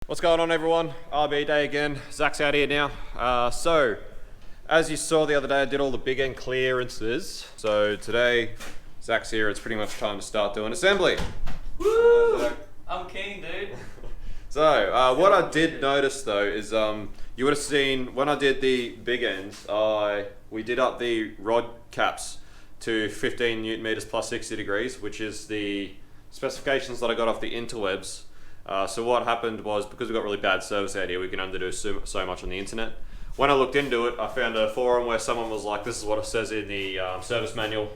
What's going on, everyone? RB day again. Zach's out here now. So, as you saw the other day, I did all the big end clearances. So today, Zach's here. It's pretty much time to start doing assembly. Woo! I'm keen, dude. So, what I did notice though is you would have seen when I did the big ends, we did up the rod caps to 15 Newton meters plus 60 degrees, which is the specifications that I got off the interwebs. So what happened was, because we've got really bad service out here, we can only do so much on the internet. When I looked into it, I found a forum where someone was like, this is what it says in the service manual,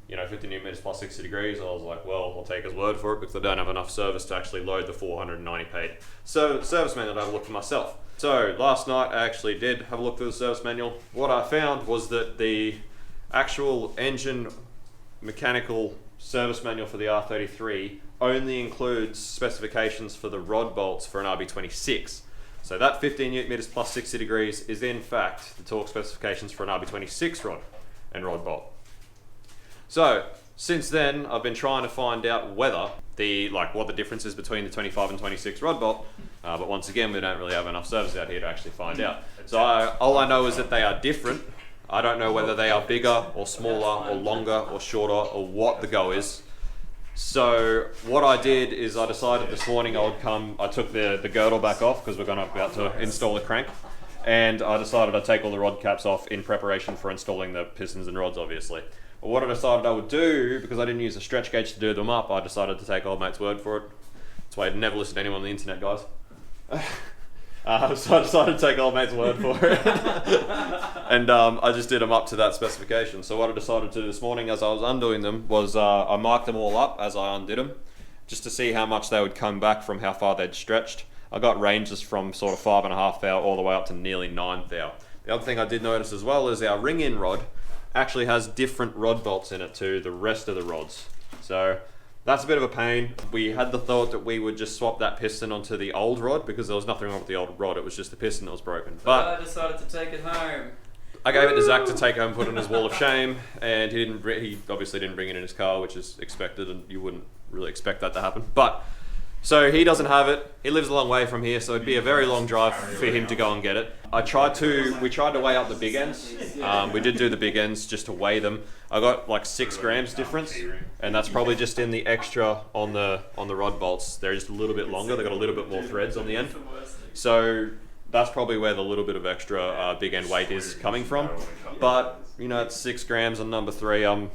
you know, 50 Newton meters plus 60 degrees. I was like, well, I'll take his word for it because I don't have enough service to actually load the 490 page service manual. I had a look for myself. So last night I actually did have a look through the service manual. What I found was that the actual engine mechanical service manual for the R33 only includes specifications for the rod bolts for an RB26. So that 15 Newton meters plus 60 degrees is in fact the torque specifications for an RB26 rod and rod bolt. So since then I've been trying to find out whether what the difference is between the 25 and 26 rod bolt, but once again we don't really have enough service out here to actually find out. So all I know is that they are different. I don't know whether they are bigger or smaller or longer or shorter or what the go is. So what I did is I decided this morning I took the girdle back off because we're about to install a crank, and I decided I'd take all the rod caps off in preparation for installing the pistons and rods, obviously. But what I decided I would do, because I didn't use a stretch gauge to do them up, I decided to take old mate's word for it. That's why I'd never listen to anyone on the internet, guys. So I decided to take old mate's word for it. And I just did them up to that specification. So what I decided to do this morning as I was undoing them was I marked them all up as I undid them, just to see how much they would come back from how far they'd stretched. I got ranges from sort of 5.5 thou all the way up to nearly 9 thou. The other thing I did notice as well is our ring-in rod actually has different rod bolts in it to the rest of the rods. So that's a bit of a pain. We had the thought that we would just swap that piston onto the old rod because there was nothing wrong with the old rod, it was just the piston that was broken. But I decided to take it home. I gave it to Zach to take home, put on his wall of shame, and he obviously didn't bring it in his car, which is expected, and you wouldn't really expect that to happen. But so he doesn't have it. He lives a long way from here, so it'd be a very long drive for him to go and get it. We tried to weigh up the big ends. We did do the big ends just to weigh them. I got like 6 grams difference, and that's probably just in the extra on the rod bolts. They're just a little bit longer. They've got a little bit more threads on the end. So that's probably where the little bit of extra big end weight is coming from. But you know, it's 6 grams on number 3. I'm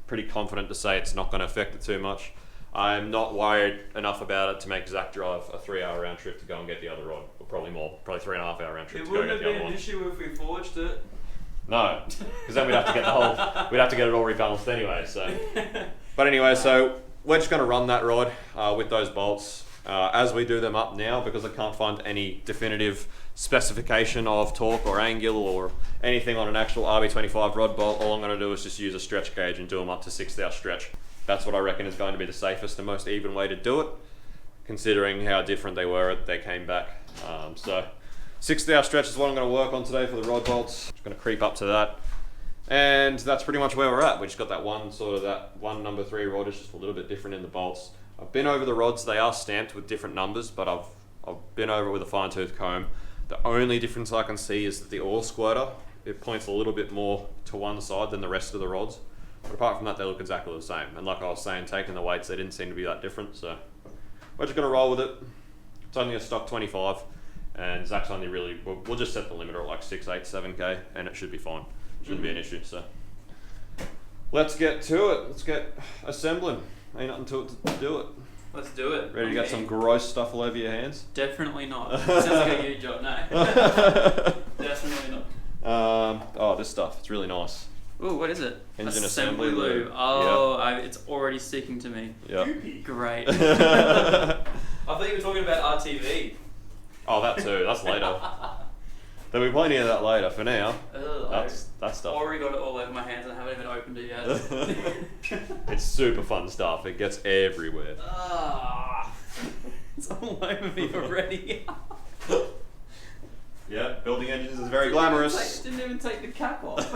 pretty confident to say it's not going to affect it too much. I'm not worried enough about it to make Zach drive a 3-hour round trip to go and get the other rod, or probably more, probably 3.5-hour round trip to go get the other one. It wouldn't have been an issue if we forged it. No, because then we'd have to get it all rebalanced anyway. So, but anyway, so we're just going to run that rod with those bolts as we do them up now, because I can't find any definitive specification of torque or angle or anything on an actual RB25 rod bolt. All I'm going to do is just use a stretch gauge and do them up to 6 thou stretch. That's what I reckon is going to be the safest and most even way to do it, considering how different they were as they came back. So 6 thou stretch is what I'm going to work on today for the rod bolts. Just going to creep up to that, and that's pretty much where we're at. We just got that one number 3 rod is just a little bit different in the bolts. I've been over the rods. They are stamped with different numbers, but I've been over it with a fine tooth comb. The only difference I can see is that the oil squirter, it points a little bit more to one side than the rest of the rods. But apart from that, they look exactly the same. And like I was saying, taking the weights, they didn't seem to be that different. So we're just going to roll with it. It's only a stock 25, and Zach's only we'll just set the limiter at like 6, 8, 7K, and it should be fine. Shouldn't be an issue. So let's get to it. Let's get assembling. Ain't nothing to it to do it. Let's do it. Ready to get some gross stuff all over your hands? Definitely not. Sounds like a job. No. Definitely not. Oh, this stuff. It's really nice. Ooh, what is it? Engine assembly lube. Oh, yep. It's already sticking to me. Yeah. Great. I thought you were talking about RTV. Oh, that too. That's later. There'll be plenty of that later. For now, that's stuff. I've already got it all over my hands and I haven't even opened it yet. It's super fun stuff. It gets everywhere. It's all over me already. Yeah, building engines is very glamorous. Didn't even take the cap off.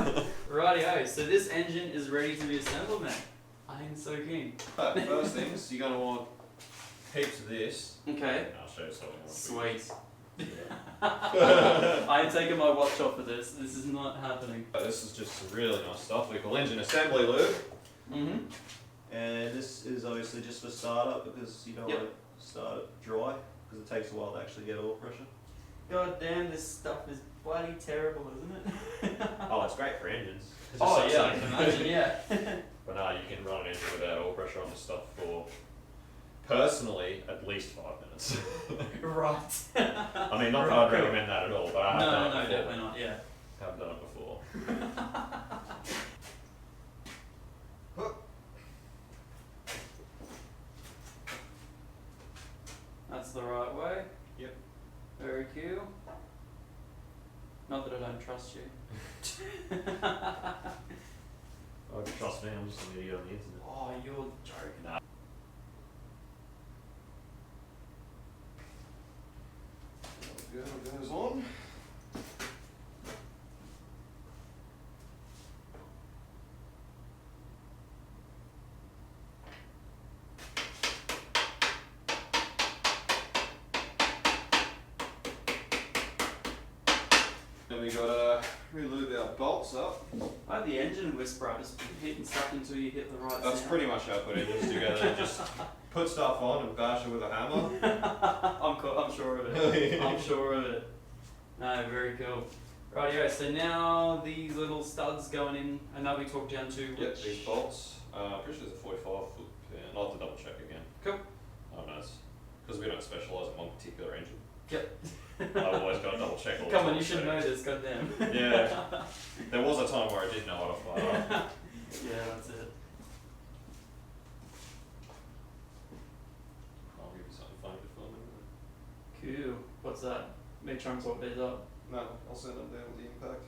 Rightio, so this engine is ready to be assembled now. I am so keen. First things, you're going to want heaps of this. Okay. I'll show you something. Sweet. I ain't taking my watch off for this. This is not happening. This is just some really nice stuff we call engine assembly lube. Mm-hmm. And this is obviously just for startup because you don't want to start it dry because it takes a while to actually get oil pressure. God damn, this stuff is bloody terrible, isn't it? Oh, it's great for engines. Oh yeah, I can imagine, yeah. But no, you can run an engine without oil pressure on this stuff for, personally, at least 5 minutes. Right. I mean, not that I'd recommend that at all, but I have done it No, before. definitely not, yeah. I've done it before. That's the right way. Yep. Very cute. Not that I don't trust you. Oh, trust me, I'm just an idiot on the internet. Oh, you're joking. Nah. Goes on. Then we gotta relube our bolts up. I have the engine whisperer, just hitting stuff until you hit the right That's sound. pretty much how I put engines together. Just put stuff on and bash it with a hammer. I'm sure of it. I'm sure of it. No, very cool. Right, yeah, so now these little studs going in, and now we talk down to Yep, which... these bolts. Pretty sure there's a 45 foot pin. I'll have to double check again. Cool. Oh no, it's because we don't specialise in one particular engine. Yep. I've always got to double check all the Come on, time, you should so- know this, goddamn. Yeah. There was a time where I did know how to fire up. Yeah, that's it. I'll give you something fun to film. Cool. What's that? Me trying to talk these up. No, I'll send them down with the impact.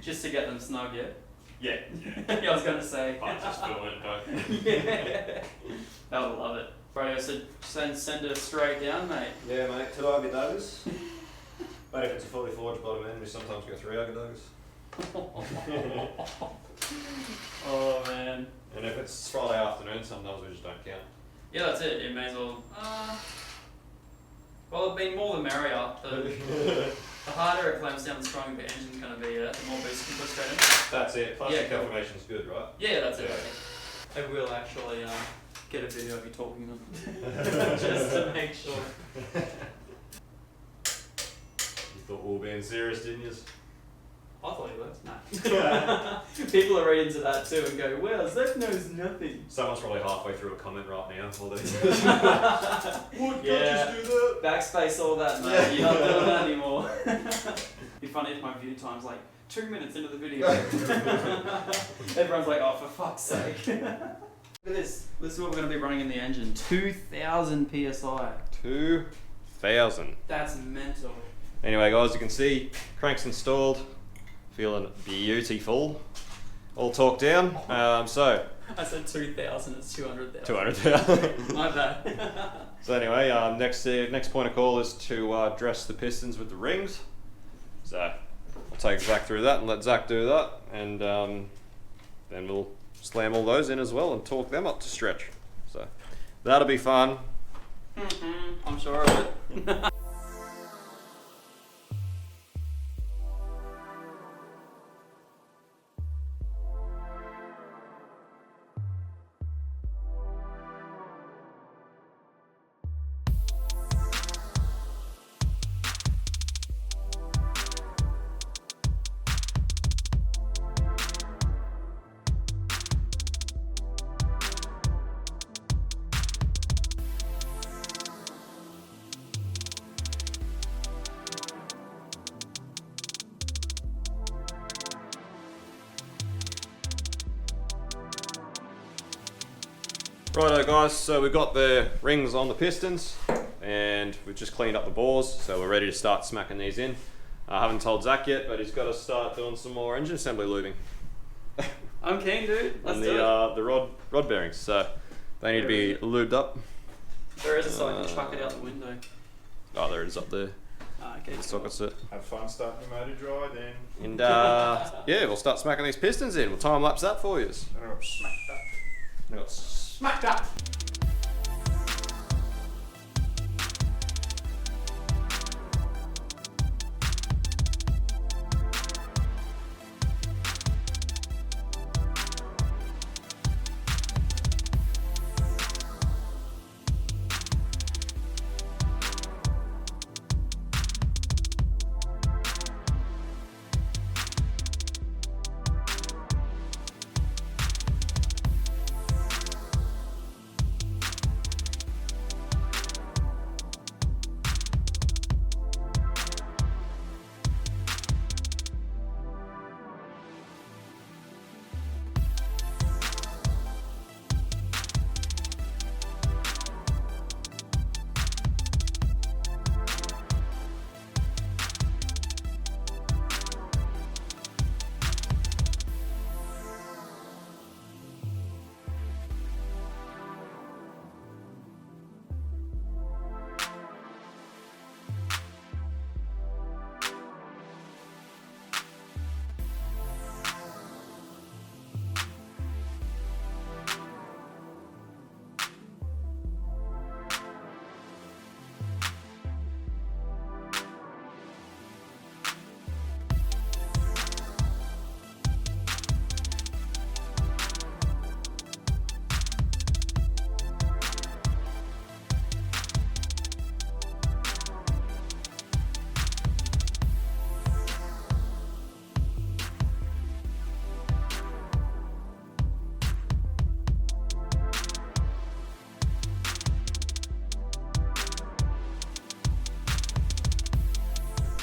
Just to get them snug, yeah? Yeah. Yeah, I was gonna say. I just film it, don't. Yeah. I would love it. Right, so send it straight down, mate. Yeah, mate. 2 Agadogas. But if it's a fully forged bottom end, we sometimes go 3 Agadogas. Oh man. And if it's Friday afternoon, sometimes we just don't count. Yeah, that's it. It may as well. Well, it'd be more the merrier. The harder it clamps down, the stronger the engine's going to be. The more boost you can put straight in. That's it. Plastic Yeah, deformation's good, right? Yeah, that's it. Yeah. I will actually get a video of you talking to them just to make sure. You thought we were being serious, didn't you? I thought he was. Nah. People are reading into that too and go, well, Zac knows nothing. Someone's probably halfway through a comment right now. All these. What? Yeah. Just do that? Backspace all that, mate. Yeah. You're not doing that anymore. It'd be funny if my view time's like 2 minutes into the video. Everyone's like, oh, for fuck's sake. Look at this. This is what we're going to be running in the engine. 2,000 PSI. 2,000. That's mental. Anyway, guys, you can see cranks installed. Feeling beautiful. All torqued down. So. I said 2,000, it's 200,000. 200,000. My bad. So anyway, next point of call is to dress the pistons with the rings. So I'll take Zac through that and let Zac do that, and then we'll slam all those in as well and torque them up to stretch. So that'll be fun. I'm sure of it. Righto guys, so we've got the rings on the pistons and we've just cleaned up the bores, so we're ready to start smacking these in. I haven't told Zac yet, but he's got to start doing some more engine assembly lubing. I'm keen, dude. Let's on do it. the rod bearings, so they need to be lubed up. There is a so I can chuck it out the window. Oh, there it is up there. Okay. The socket's it. Have fun starting your motor dry then. And yeah, we'll start smacking these pistons in. We'll time lapse that for you. Smack that. We've got Smack that!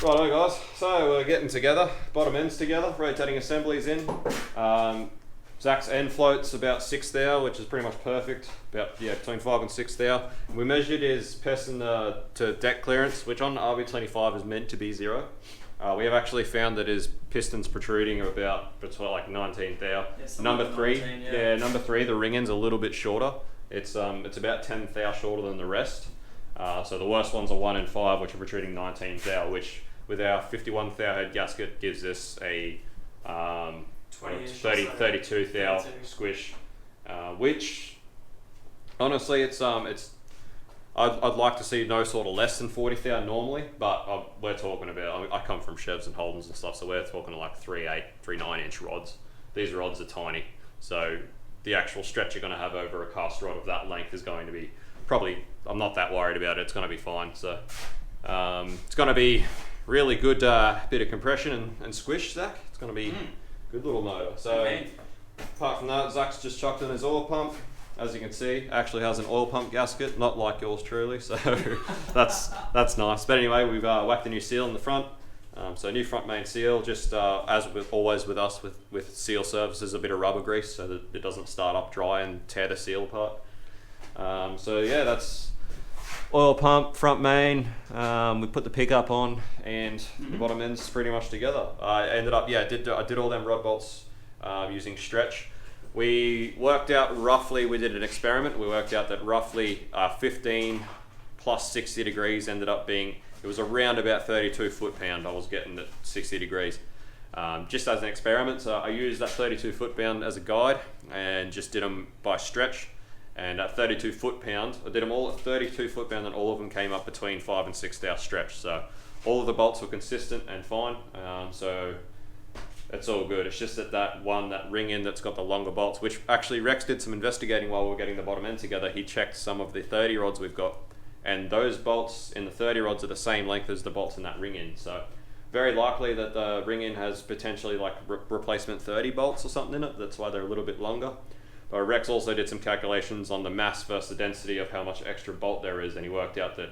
Righto guys, so we're getting together, bottom ends together, rotating assemblies in. Zacs end float's about 6 thou, which is pretty much perfect, about between 5 and 6 thou. We measured his piston to deck clearance, which on RB25 is meant to be 0. We have actually found that his piston's protruding about between like 19 thou. Number 3, 19, number 3, the ring end's a little bit shorter. It's about 10 thou shorter than the rest. So the worst ones are 1 and 5, which are protruding 19 thou, which with our 51 thou head gasket gives us a 32 thou squish, which honestly I'd like to see no sort of less than 40 thou normally, but we're talking about, I come from Chevs and Holdens and stuff, so we're talking like 3.8, 3.9 inch rods. These rods are tiny, so the actual stretch you're going to have over a cast rod of that length is going to be probably, I'm not that worried about it, it's going to be fine. So it's going to be really good bit of compression and squish, Zac. It's going to be good little motor. So apart from that, Zac's just chucked in his oil pump. As you can see, actually has an oil pump gasket, not like yours truly, so that's nice. But anyway, we've whacked a new seal in the front. So new front main seal, just as with always with us with seal surfaces, a bit of rubber grease so that it doesn't start up dry and tear the seal apart. So yeah, that's oil pump, front main. We put the pickup on, and the bottom end's pretty much together. I ended up, I did all them rod bolts using stretch. We worked out roughly, we did an experiment, we worked out that roughly 15 plus 60 degrees ended up being, it was around about 32 foot-pound I was getting at 60 degrees. Just as an experiment, so I used that 32 foot-pound as a guide and just did them by stretch. And at 32 foot-pound, I did them all at 32 foot-pound, and all of them came up between 5 and 6 thou stretch. So all of the bolts were consistent and fine. So it's all good. It's just that ring end that's got the longer bolts, which actually Rex did some investigating while we were getting the bottom end together. He checked some of the 30 rods we've got, and those bolts in the 30 rods are the same length as the bolts in that ring end. So very likely that the ring end has potentially like replacement 30 bolts or something in it. That's why they're a little bit longer. But Rex also did some calculations on the mass versus the density of how much extra bolt there is, and he worked out that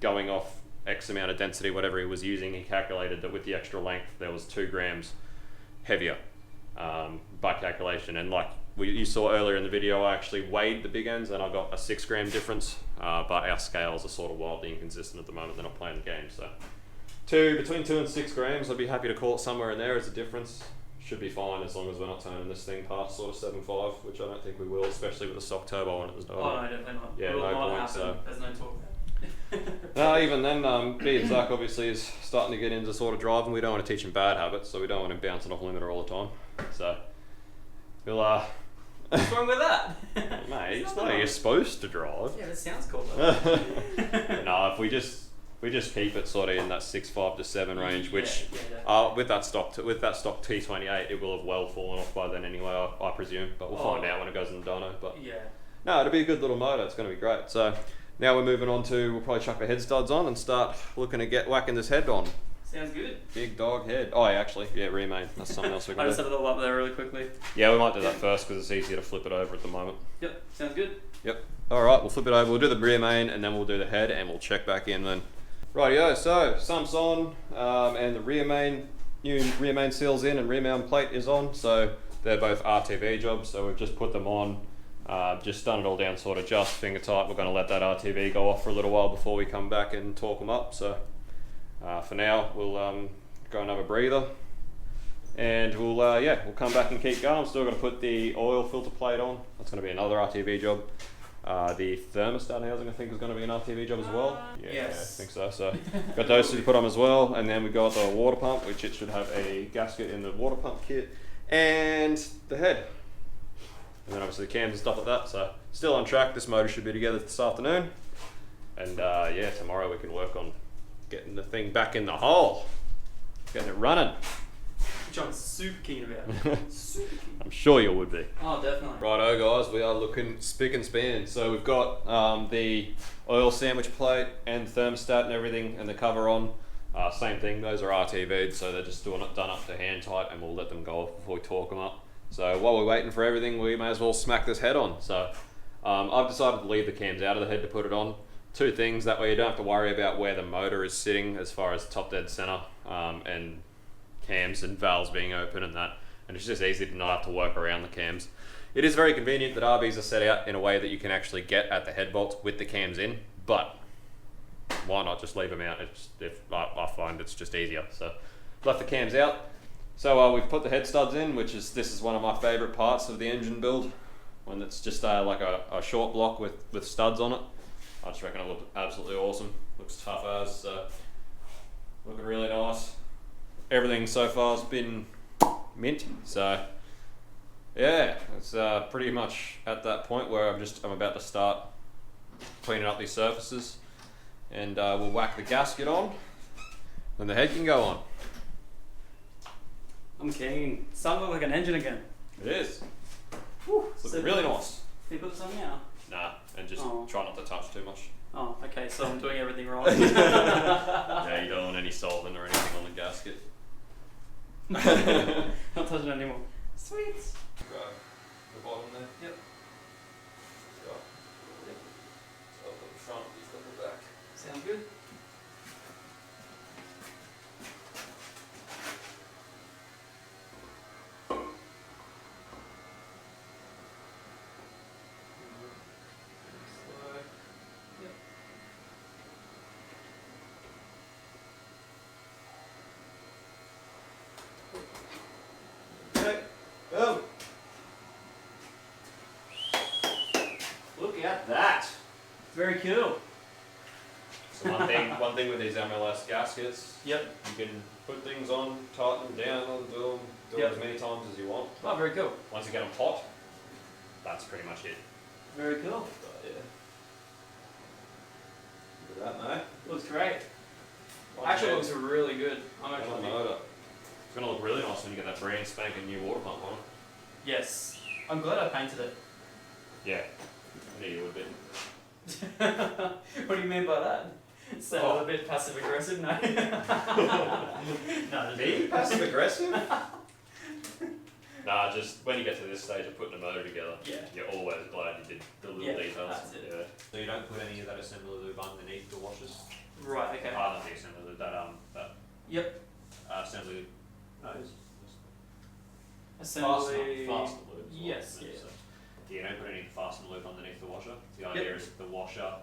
going off X amount of density, whatever he was using, he calculated that with the extra length there was 2 grams heavier by calculation. And like you saw earlier in the video, I actually weighed the big ends and I got a 6 gram difference, but our scales are sort of wildly inconsistent at the moment. They're not playing the game, so between 2 and 6 grams, I'd be happy to call it somewhere in there as a difference. Should be fine as long as we're not turning this thing past sort of 7.5, which I don't think we will, especially with the stock turbo on it. There's no, definitely not. Yeah, no point. So there's no talk there. No, even then, me and Zac obviously is starting to get into sort of driving. We don't want to teach him bad habits, so we don't want him bouncing off limiter all the time. So we'll What's wrong with that? Mate, it's not how you're supposed to drive. Yeah, it sounds cool though. No, if we just keep it sort of in that 6.5 to 7 range, which yeah, with that stock T28, it will have well fallen off by then anyway, I presume. But we'll find out when it goes in the dyno. But yeah. no, it'll be a good little motor. It's going to be great. So now we're moving on to, we'll probably chuck the head studs on and start looking to get whacking this head on. Sounds good. Big dog head. Oh, yeah, actually, yeah, remade. That's something else we're I going just to set do. it all up there really quickly. Yeah, we might do that first because it's easier to flip it over at the moment. Yep, sounds good. Yep. All right, we'll flip it over. We'll do the rear main and then we'll do the head and we'll check back in then. Rightio, so sumps on and the rear main, new rear main seals in and rear main plate is on. So they're both RTV jobs. So we've just put them on, just done it all down sort of just finger tight. We're going to let that RTV go off for a little while before we come back and torque them up. So for now, we'll go and have a breather. And we'll come back and keep going. I'm still going to put the oil filter plate on. That's going to be another RTV job. The thermostat housing I think is going to be an RTV job as well. Yes. I think so. So got those to put on as well, and then we got the water pump, which it should have a gasket in the water pump kit, and the head, and then obviously the cams and stuff like that. So still on track. This motor should be together this afternoon, and tomorrow we can work on getting the thing back in the hole, getting it running. Which I'm super keen about. Super keen. I'm sure you would be. Oh, definitely. Righto guys, we are looking spick and span. So we've got the oil sandwich plate and thermostat and everything and the cover on. Same thing, those are RTV'd, so they're just done up to hand tight and we'll let them go off before we torque them up. So while we're waiting for everything, we may as well smack this head on. So I've decided to leave the cams out of the head to put it on. Two things, that way you don't have to worry about where the motor is sitting as far as top dead center and cams and valves being open and that, and it's just easy to not have to work around the cams. It is very convenient that RBs are set out in a way that you can actually get at the head bolts with the cams in, but why not just leave them out? I find it's just easier. So left the cams out. So we've put the head studs in, this is one of my favorite parts of the engine build, when it's just like a short block with studs on it. I just reckon it looks absolutely awesome. Looks tough as, so looking really nice. Everything so far has been mint, so yeah, it's pretty much at that point where I'm about to start cleaning up these surfaces, and we'll whack the gasket on, and the head can go on. I'm keen. Starting to look like an engine again. It is. Whew, It's looking really nice. Can you put some now? Nah, and just try not to touch too much. Oh, okay, so I'm doing everything right. Yeah, you don't want any solvent or anything on the gasket. Not touching it anymore. Sweet. Grab the bottom there. Yep. So I'll put the front, you've got the back. Sounds good. Look at that! Very cool. So one thing with these MLS gaskets, Yep. you can put things on, tighten them down, undo them, them as many times as you want. Oh, very cool. Once you get them hot, that's pretty much it. Very cool. But yeah. Look at that, mate. Looks great. One Actually, head, looks really good. I'm one actually. motor. It's gonna look really nice when you get that brand spanking new water pump on. Yes. I'm glad I painted it. Yeah, I knew you would be. What do you mean by that? Sound a bit passive aggressive, no? No, Me? Passive aggressive? Nah, just when you get to this stage of putting a motor together, Yeah. you're always glad you did the little details. That's it. Yeah. So you don't put any of that assembly lube underneath the washers? Right, okay. Not the assembly lube, that Yep. assembly lube. No, it's Assembly. fastener lube. is what Yes, I meant yeah. to say. You don't put any fastener lube underneath the washer. The idea is the washer,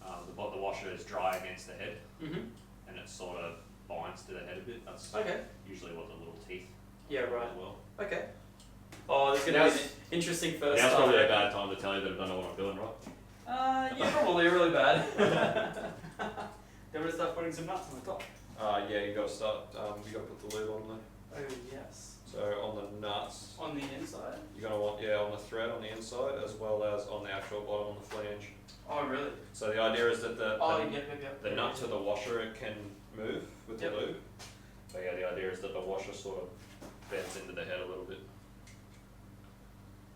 the washer is dry against the head, Mhm. and it sort of binds to the head a bit. That's Okay. usually what the little teeth Yeah, are right. as well. Okay. Oh, this is gonna be an interesting first. Now's start. probably a bad time to tell you that I don't know what I'm doing, right? Yeah, probably really bad. Then we'll start putting some nuts on the top. Yeah, you gotta start. You gotta put the lube on there. Oh yes. So on the nuts, On the inside? you're going to want, on the thread on the inside as well as on the actual bottom on the flange. Oh, really? So the idea is that the Yep. nut to the washer can move with Yep. the lube. But yeah, the idea is that the washer sort of bends into the head a little bit.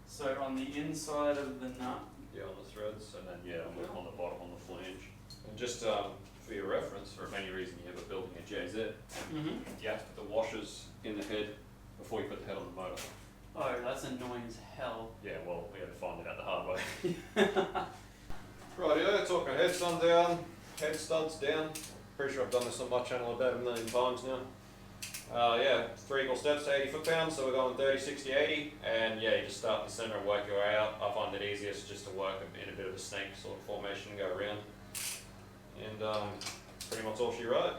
So on the inside of the nut. Yeah, on the threads, and then on the bottom on the flange. And just for your reference, or if any reason you're ever building a JZ, you have to put the washers in the head before you put the head on the motor. Oh, that's annoying as hell. Yeah, well, we had to find it out the hard way. Rightio, talking head stud down, head studs down. Pretty sure I've done this on my channel about 1 million times now. 3 equal steps to 80 foot-pounds, so we're going 30, 60, 80, and you just start in the centre and work your way out. I find it easiest just to work in a bit of a snake sort of formation and go around. And pretty much all she wrote.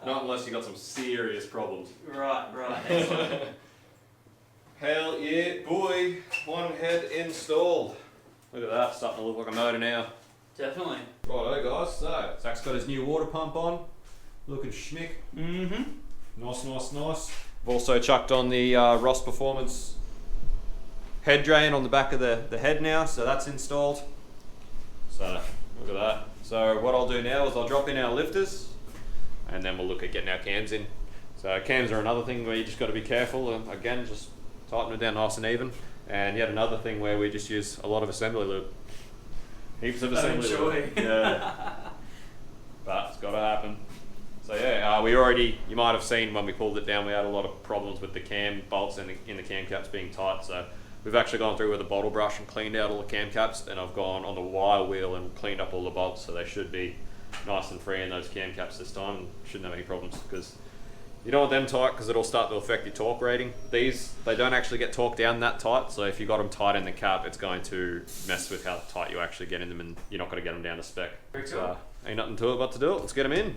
Not unless you got some serious problems. Right, excellent. Hell yeah, boy. One head installed. Look at that, starting to look like a motor now. Definitely. Righto guys, so Zac's got his new water pump on. Looking schmick. Mm-hmm. Nice. I've also chucked on the Ross Performance head drain on the back of the head now, so that's installed. So, look at that. So what I'll do now is I'll drop in our lifters, and then we'll look at getting our cams in. So cams are another thing where you just got to be careful, and again, just tighten it down nice and even. And yet another thing where we just use a lot of assembly lube. Heaps of assembly lube. Yeah. But it's got to happen. So yeah, you might have seen when we pulled it down, we had a lot of problems with the cam bolts and in the cam caps being tight. So we've actually gone through with a bottle brush and cleaned out all the cam caps, and I've gone on the wire wheel and cleaned up all the bolts, so they should be nice and free in those cam caps this time, and shouldn't have any problems, because you don't want them tight because it'll start to affect your torque rating. These, they don't actually get torqued down that tight, so if you got them tight in the cap, it's going to mess with how tight you actually get in them, and you're not going to get them down to spec. Very cool. So ain't nothing to it but to do it. Let's get them in.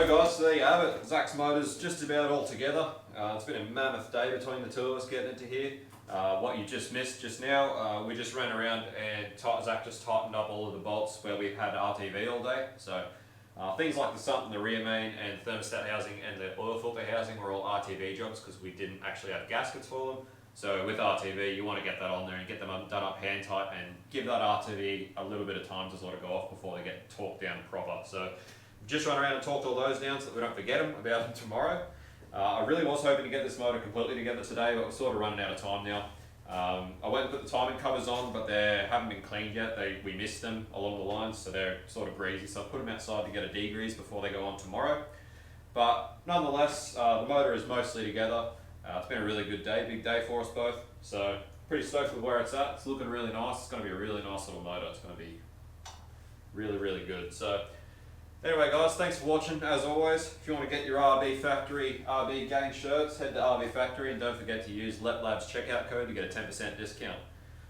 guys, so there you have it. Zacs motor's just about all together. It's been a mammoth day between the two of us getting into here. What you just missed just now, we just ran around and Zac just tightened up all of the bolts where we've had RTV all day. So things like the sump and the rear main and thermostat housing and the oil filter housing were all RTV jobs because we didn't actually have gaskets for them. So with RTV, you want to get that on there and get them done up hand tight and give that RTV a little bit of time to sort of go off before they get torqued down proper. So just run around and talked all those down so that we don't forget them about them tomorrow. I really was hoping to get this motor completely together today, but we're sort of running out of time now. I went and put the timing covers on, but they haven't been cleaned yet. We missed them along the lines, so they're sort of greasy. So I put them outside to get a degrease before they go on tomorrow. But nonetheless, the motor is mostly together. It's been a really good day, big day for us both. So pretty stoked with where it's at. It's looking really nice. It's going to be a really nice little motor. It's going to be really, really good. So anyway guys, thanks for watching as always. If you want to get your RB Factory RB gang shirts, head to RB Factory and don't forget to use Let Labs checkout code to get a 10% discount.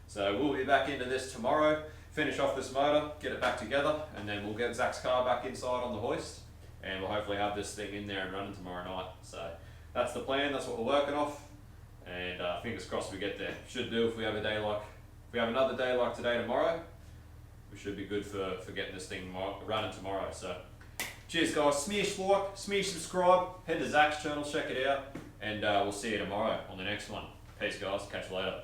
So we'll be back into this tomorrow, finish off this motor, get it back together, and then we'll get Zac's car back inside on the hoist, and we'll hopefully have this thing in there and running tomorrow night. So that's the plan, that's what we're working off, and fingers crossed we get there. Should do if we have another day like today tomorrow. We should be good for getting this thing running tomorrow. So cheers guys, smash like, smash subscribe, head to Zac's channel, check it out, and we'll see you tomorrow on the next one. Peace guys, catch you later.